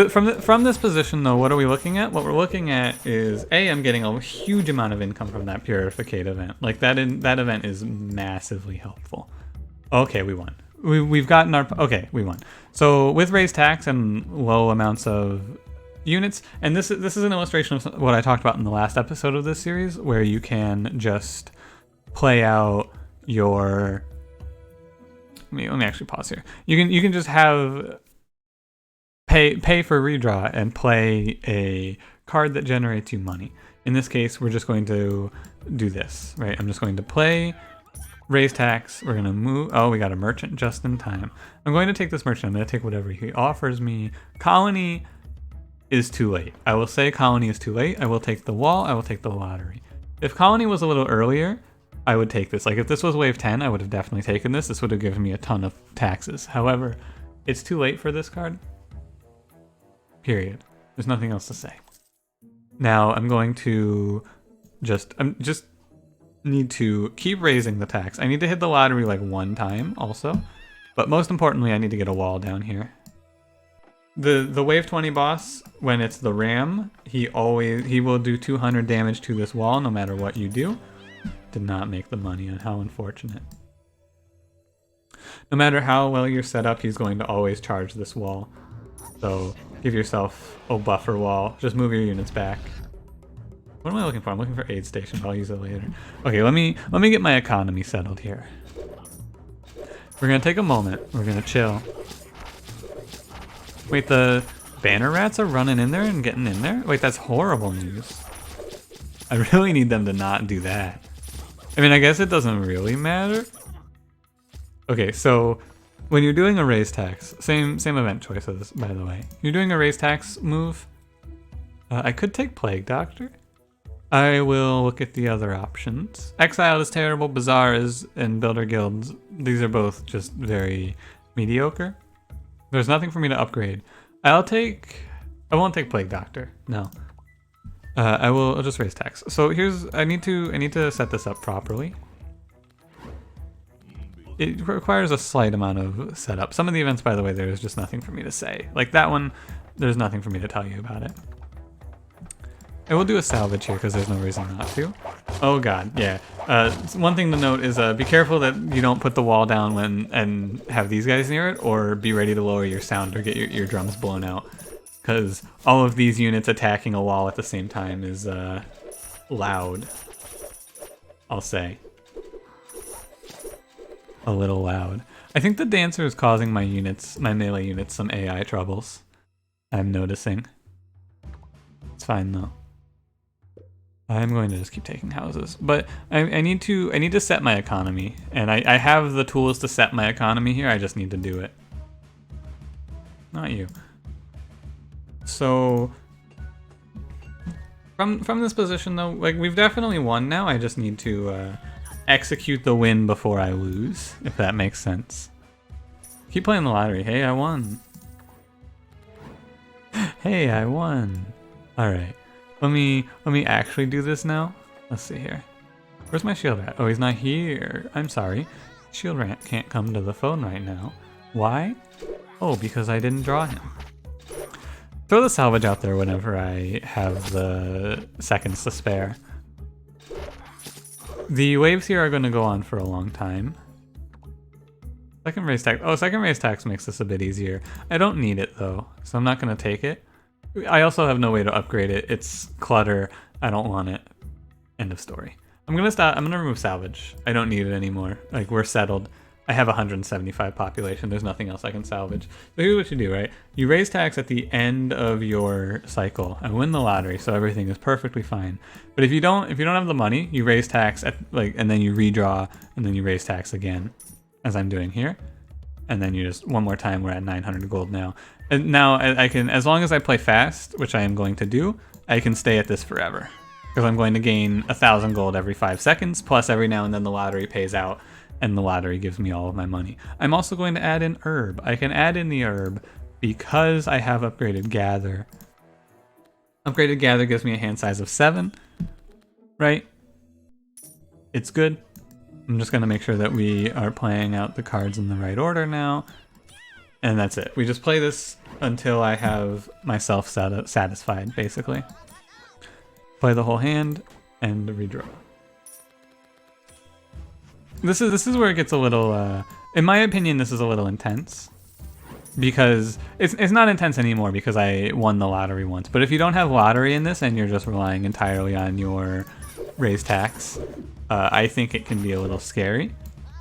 From this position, though, what are we looking at? What we're looking at is, I'm getting a huge amount of income from that Purificate event. Like, that event is massively helpful. Okay, we won. We've gotten our... Okay, we won. So, with raised tax and low amounts of units, and this is an illustration of what I talked about in the last episode of this series, where you can just play out your... Let me actually pause here. You can just have... Pay for redraw and play a card that generates you money. In this case, we're just going to do this, right? I'm just going to play... raise tax, we're gonna move, we got a merchant just in time. I'm going to take this merchant, I'm gonna take whatever he offers me. Colony is too late. I will say colony is too late. I will take the wall, I will take the lottery. If colony was a little earlier, I would take this. Like if this was wave 10, I would have definitely taken this. This would have given me a ton of taxes. However, it's too late for this card. Period. There's nothing else to say. Now I'm going to I'm just need to keep raising the tax. I need to hit the lottery like one time also, but most importantly I need to get a wall down here. The wave 20 boss, when it's the ram, he will do 200 damage to this wall no matter what you do. Did not make the money, and how unfortunate. No matter how well you're set up, he's going to always charge this wall. So give yourself a buffer wall. Just move your units back. What am I looking for? I'm looking for aid station, but I'll use it later. Okay, let me get my economy settled here. We're gonna take a moment. We're gonna chill. Wait, the banner rats are running in there and getting in there? Wait, that's horrible news. I really need them to not do that. I mean, I guess it doesn't really matter. Okay, so when you're doing a raise tax, same event choices, by the way. You're doing a raise tax move. I could take Plague Doctor. I will look at the other options. Exile is terrible, Bazaar is, and Builder Guilds. These are both just very mediocre. There's nothing for me to upgrade. I won't take Plague Doctor, no. I'll just raise tax. So I need to set this up properly. It requires a slight amount of setup. Some of the events, by the way, there's just nothing for me to say. Like that one, there's nothing for me to tell you about it. I will do a salvage here because there's no reason not to. Oh god, yeah. One thing to note is be careful that you don't put the wall down and have these guys near it, or be ready to lower your sound or get your eardrums blown out. Because all of these units attacking a wall at the same time is loud. I'll say. A little loud. I think the dancer is causing my melee units, some AI troubles. I'm noticing. It's fine though. I'm going to just keep taking houses, but I need to set my economy, and I have the tools to set my economy here. I just need to do it. Not you. So from this position though, like we've definitely won now. I just need to execute the win before I lose, if that makes sense. Keep playing the lottery. Hey, I won. Hey, I won. All right. Let me actually do this now. Let's see here. Where's my shield rat? Oh, he's not here. I'm sorry. Shield rat can't come to the phone right now. Why? Oh, because I didn't draw him. Throw the salvage out there whenever I have the seconds to spare. The waves here are going to go on for a long time. Second raise tax. Oh, second raise tax makes this a bit easier. I don't need it though, so I'm not going to take it. I also have no way to upgrade it. It's clutter. I don't want it. End of story. I'm gonna remove salvage. I don't need it anymore. Like, we're settled. I have 175 population. There's nothing else I can salvage. So here's what you do, right? You raise tax at the end of your cycle and win the lottery, so everything is perfectly fine. But if you don't have the money, you raise tax at and then you redraw and then you raise tax again, as I'm doing here. And then you just one more time. We're at 900 gold now. And now I can, as long as I play fast, which I am going to do, I can stay at this forever. Because I'm going to gain 1,000 gold every 5 seconds, plus every now and then the lottery pays out, and the lottery gives me all of my money. I'm also going to add in herb. I can add in the herb because I have upgraded gather. Upgraded gather gives me a hand size of 7, right? It's good. I'm just going to make sure that we are playing out the cards in the right order now. And that's it. We just play this until I have myself satisfied, basically. Play the whole hand and redraw. This is where it gets a little, in my opinion, this is a little intense. Because it's not intense anymore because I won the lottery once. But if you don't have lottery in this and you're just relying entirely on your raise tax, I think it can be a little scary,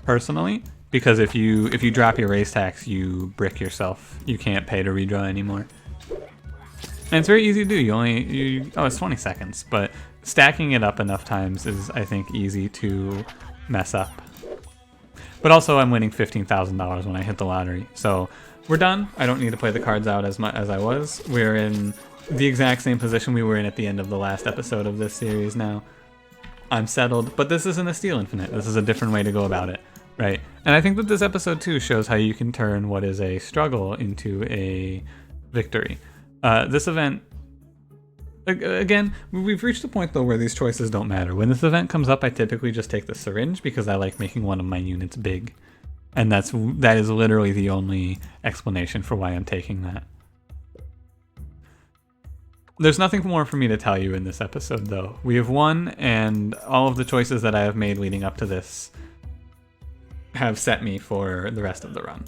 personally. Because if you drop your raise tax, you brick yourself. You can't pay to redraw anymore. And it's very easy to do. Oh, it's 20 seconds, but stacking it up enough times is, I think, easy to mess up. But also, I'm winning $15,000 when I hit the lottery, so we're done. I don't need to play the cards out as much as I was. We're in the exact same position we were in at the end of the last episode of this series now. I'm settled, but this isn't a Steel Infinite. This is a different way to go about it. Right, and I think that this episode too shows how you can turn what is a struggle into a victory. This event, again, we've reached the point though where these choices don't matter. When this event comes up, I typically just take the syringe because I like making one of my units big. And that is literally the only explanation for why I'm taking that. There's nothing more for me to tell you in this episode though. We have won, and all of the choices that I have made leading up to this have set me for the rest of the run.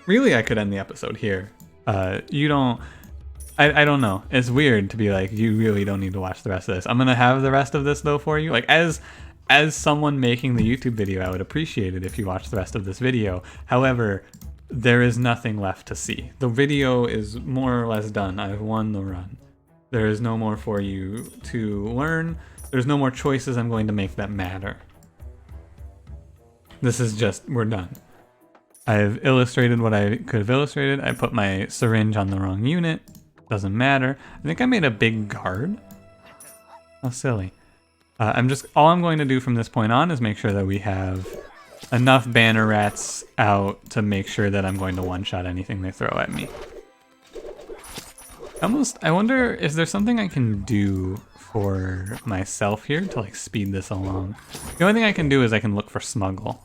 Really, I could end the episode here. I don't know. It's weird to be like, you really don't need to watch the rest of this. I'm gonna have the rest of this though for you. Like, as someone making the YouTube video, I would appreciate it if you watched the rest of this video. However, there is nothing left to see. The video is more or less done. I've won the run. There is no more for you to learn. There's no more choices I'm going to make that matter. This is just, we're done. I've illustrated what I could have illustrated. I put my syringe on the wrong unit. Doesn't matter. I think I made a big guard. How silly. All I'm going to do from this point on is make sure that we have enough banner rats out to make sure that I'm going to one-shot anything they throw at me. I wonder if there's something I can do for myself here to like speed this along. The only thing I can do is I can look for smuggle.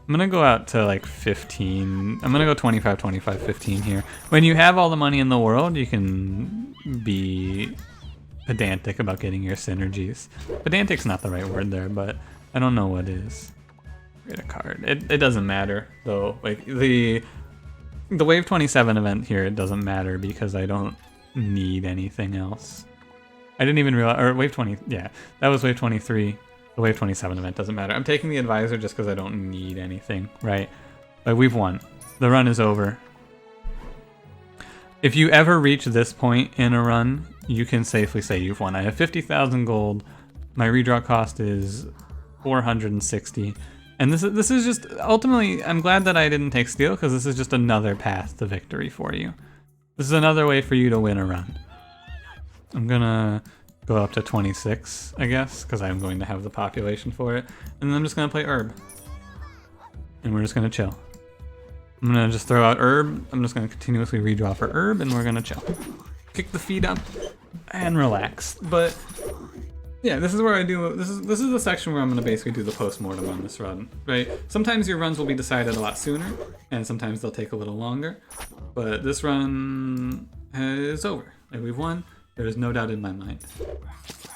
I'm gonna go out to like 15. I'm gonna go 25, 25, 15 here. When you have all the money in the world, you can be pedantic about getting your synergies. Pedantic's not the right word there, but I don't know what is. Get a card. It doesn't matter though. Like the Wave 27 event here, it doesn't matter because I don't need anything else. I didn't even realize, or wave 20, yeah, that was wave 23. The wave 27 event doesn't matter. I'm taking the advisor just because I don't need anything, right? But we've won. The run is over. If you ever reach this point in a run, you can safely say you've won. I have 50,000 gold. My redraw cost is 460. And this is just, ultimately, I'm glad that I didn't take steal because this is just another path to victory for you. This is another way for you to win a run. I'm gonna go up to 26, I guess, because I'm going to have the population for it. And then I'm just gonna play herb. And we're just gonna chill. I'm gonna just throw out herb. I'm just gonna continuously redraw for herb and we're gonna chill. Kick the feet up and relax. But yeah, this is where I do, this is the section where I'm gonna basically do the post-mortem on this run, right? Sometimes your runs will be decided a lot sooner and sometimes they'll take a little longer. But this run is over. Like, we've won. There is no doubt in my mind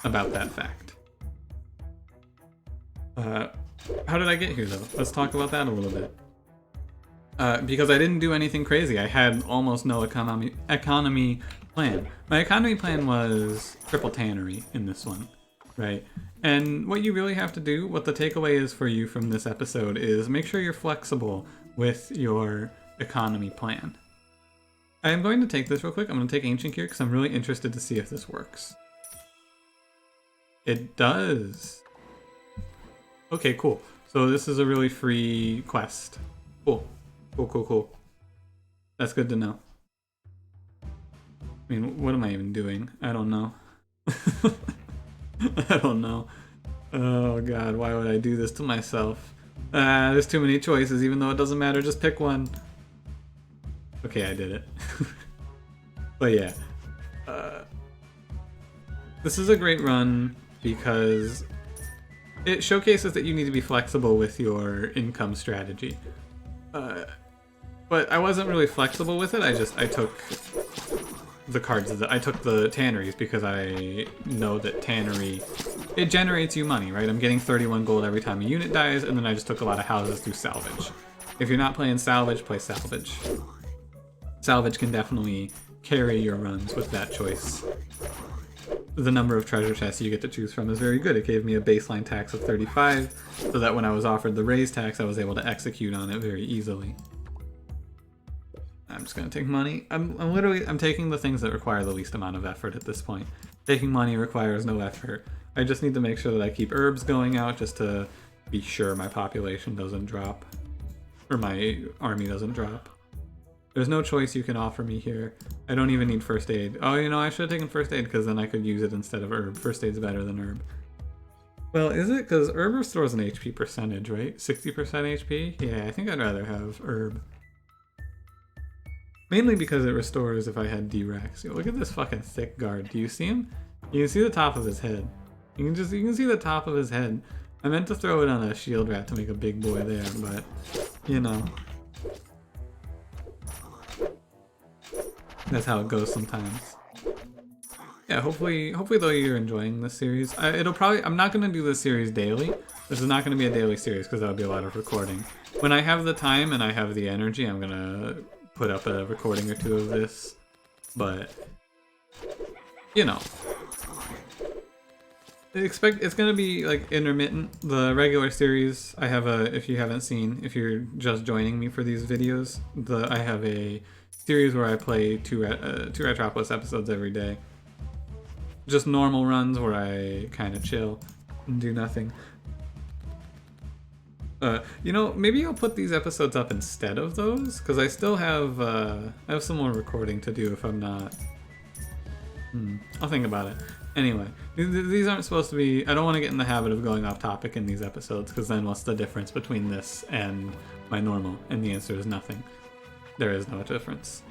about that fact. How did I get here though? Let's talk about that a little bit. Because I didn't do anything crazy. I had almost no economy plan. My economy plan was triple tannery in this one, right? And what you really have to do, what the takeaway is for you from this episode, is make sure you're flexible with your economy plan. I am going to take this real quick. I'm going to take Ancient Cure because I'm really interested to see if this works. It does. Okay, cool. So this is a really free quest. Cool. Cool. That's good to know. I mean, what am I even doing? I don't know. I don't know. Oh god, why would I do this to myself? There's too many choices, even though it doesn't matter, just pick one. Okay, I did it. But yeah. This is a great run because it showcases that you need to be flexible with your income strategy. But I wasn't really flexible with it. I took the cards. I took the tanneries because I know that tannery, it generates you money, right? I'm getting 31 gold every time a unit dies, and then I just took a lot of houses through salvage. If you're not playing salvage, play salvage. Salvage can definitely carry your runs with that choice. The number of treasure chests you get to choose from is very good. It gave me a baseline tax of 35, so that when I was offered the raise tax, I was able to execute on it very easily. I'm just gonna take money. I'm taking the things that require the least amount of effort at this point. Taking money requires no effort. I just need to make sure that I keep herbs going out just to be sure my population doesn't drop. Or my army doesn't drop. There's no choice you can offer me here. I don't even need first aid. Oh, you know, I should have taken first aid because then I could use it instead of herb. First aid's better than herb. Well, is it? Because herb restores an HP percentage, right? 60% HP? Yeah, I think I'd rather have herb. Mainly because it restores if I had D-Rex. Look at this fucking thick guard. Do you see him? You can see the top of his head. You can see the top of his head. I meant to throw it on a shield rat to make a big boy there, but you know. That's how it goes sometimes. Yeah, hopefully though you're enjoying this series. I'm not gonna do this series daily. This is not gonna be a daily series because that would be a lot of recording. When I have the time and I have the energy, I'm gonna put up a recording or two of this. But you know, it's gonna be like intermittent. The regular series, I have if you haven't seen, if you're just joining me for these videos, I have a series where I play two Ratropolis episodes every day. Just normal runs where I kind of chill and do nothing. You know, maybe I'll put these episodes up instead of those, because I still have I have some more recording to do if I'm not. I'll think about it. Anyway, these aren't supposed to be. I don't want to get in the habit of going off topic in these episodes, because then what's the difference between this and my normal? And the answer is nothing. There is no difference.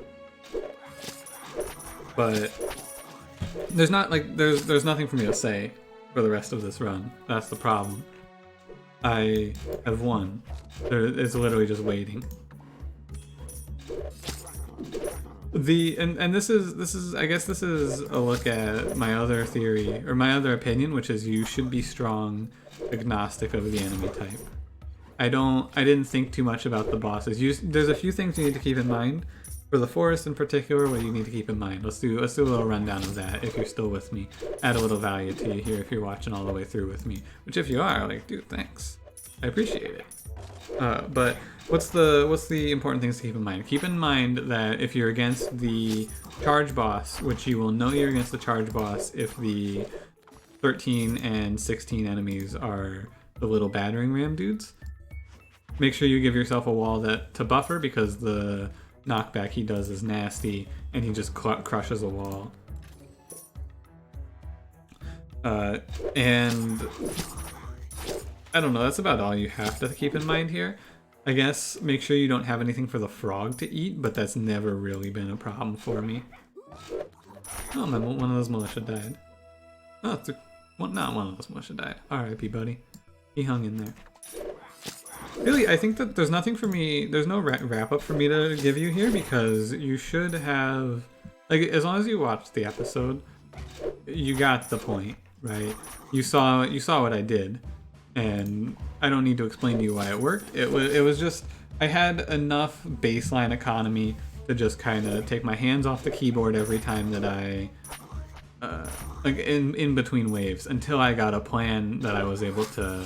But there's nothing for me to say for the rest of this run. That's the problem. I have won. It's literally just waiting. And this is I guess this is a look at my other theory, or my other opinion, which is you should be strong agnostic of the enemy type. I didn't think too much about the bosses. There's a few things you need to keep in mind For the forest in particular, what do you need to keep in mind? Let's do a little rundown of that if you're still with me. Add a little value to you here if you're watching all the way through with me. Which if you are, like, dude, thanks. I appreciate it. But what's the important things to keep in mind? Keep in mind that if you're against the charge boss, which you will know you're against the charge boss if the 13 and 16 enemies are the little battering ram dudes, make sure you give yourself a wall to buffer, because the knockback he does is nasty and he just crushes a wall. And I don't know, that's about all you have to keep in mind here. I guess make sure you don't have anything for the frog to eat, but that's never really been a problem for me. Oh, one of those militia died. Oh, not one of those militia died. R.I.P. buddy. He hung in there. Really, I think that there's nothing for me, there's no wrap-up for me to give you here, because you should have, like, as long as you watched the episode, you got the point, right? You saw what I did, and I don't need to explain to you why it worked. It was just, I had enough baseline economy to just kind of take my hands off the keyboard every time that I, like in between waves, until I got a plan that I was able to,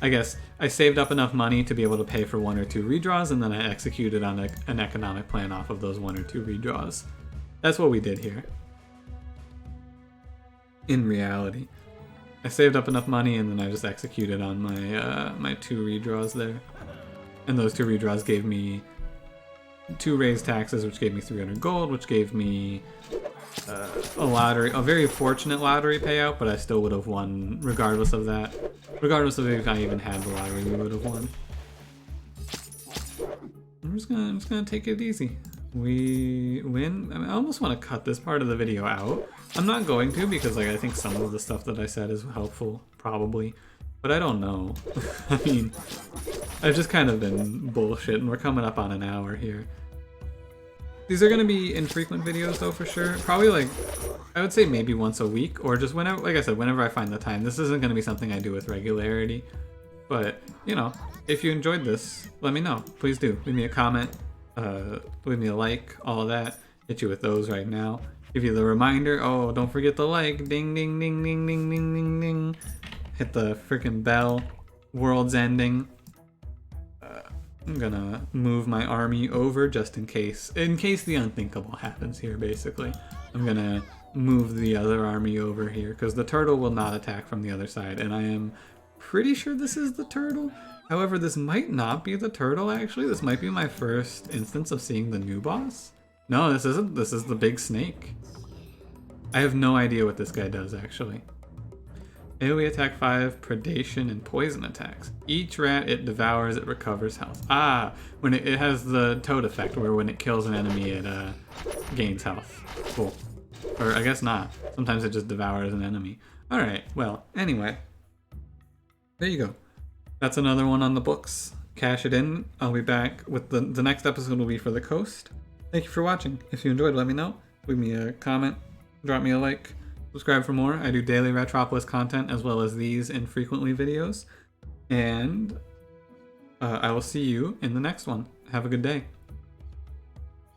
I guess, I saved up enough money to be able to pay for 1 or 2 redraws, and then I executed on an economic plan off of those 1 or 2 redraws. That's what we did here. In reality, I saved up enough money, and then I just executed on my 2 redraws there. And those 2 redraws gave me 2 raised taxes, which gave me 300 gold, which gave me a very fortunate lottery payout, but I still would have won regardless of that. Regardless of if I even had the lottery, we would have won. I'm just gonna take it easy. We win. I mean, I almost want to cut this part of the video out. I'm not going to, because like I think some of the stuff that I said is helpful, probably, but I don't know. I mean, I've just kind of been bullshitting. We're coming up on an hour here. These are going to be infrequent videos though, for sure. Probably like, I would say maybe once a week, or just whenever, like I said, whenever I find the time. This isn't going to be something I do with regularity, but you know, if you enjoyed this, let me know. Please do. Leave me a comment, leave me a like, all of that. Hit you with those right now. Give you the reminder, oh, don't forget the like, ding, ding, ding, ding, ding, ding, ding, ding. Hit the freaking bell. World's ending. I'm gonna move my army over just in case the unthinkable happens here, basically. I'm gonna move the other army over here, because the turtle will not attack from the other side, and I am pretty sure this is the turtle. However, this might not be the turtle, actually. This might be my first instance of seeing the new boss. No, this isn't. This is the big snake. I have no idea what this guy does, actually. AoE attack 5, predation, and poison attacks. Each rat it devours, it recovers health. Ah, when it has the toad effect, where when it kills an enemy, it gains health. Cool. Or I guess not. Sometimes it just devours an enemy. Alright, well, anyway. There you go. That's another one on the books. Cash it in. I'll be back with the next episode will be for the coast. Thank you for watching. If you enjoyed, let me know. Leave me a comment. Drop me a like. Subscribe for more. I do daily Ratropolis content as well as these infrequently videos. And I will see you in the next one. Have a good day.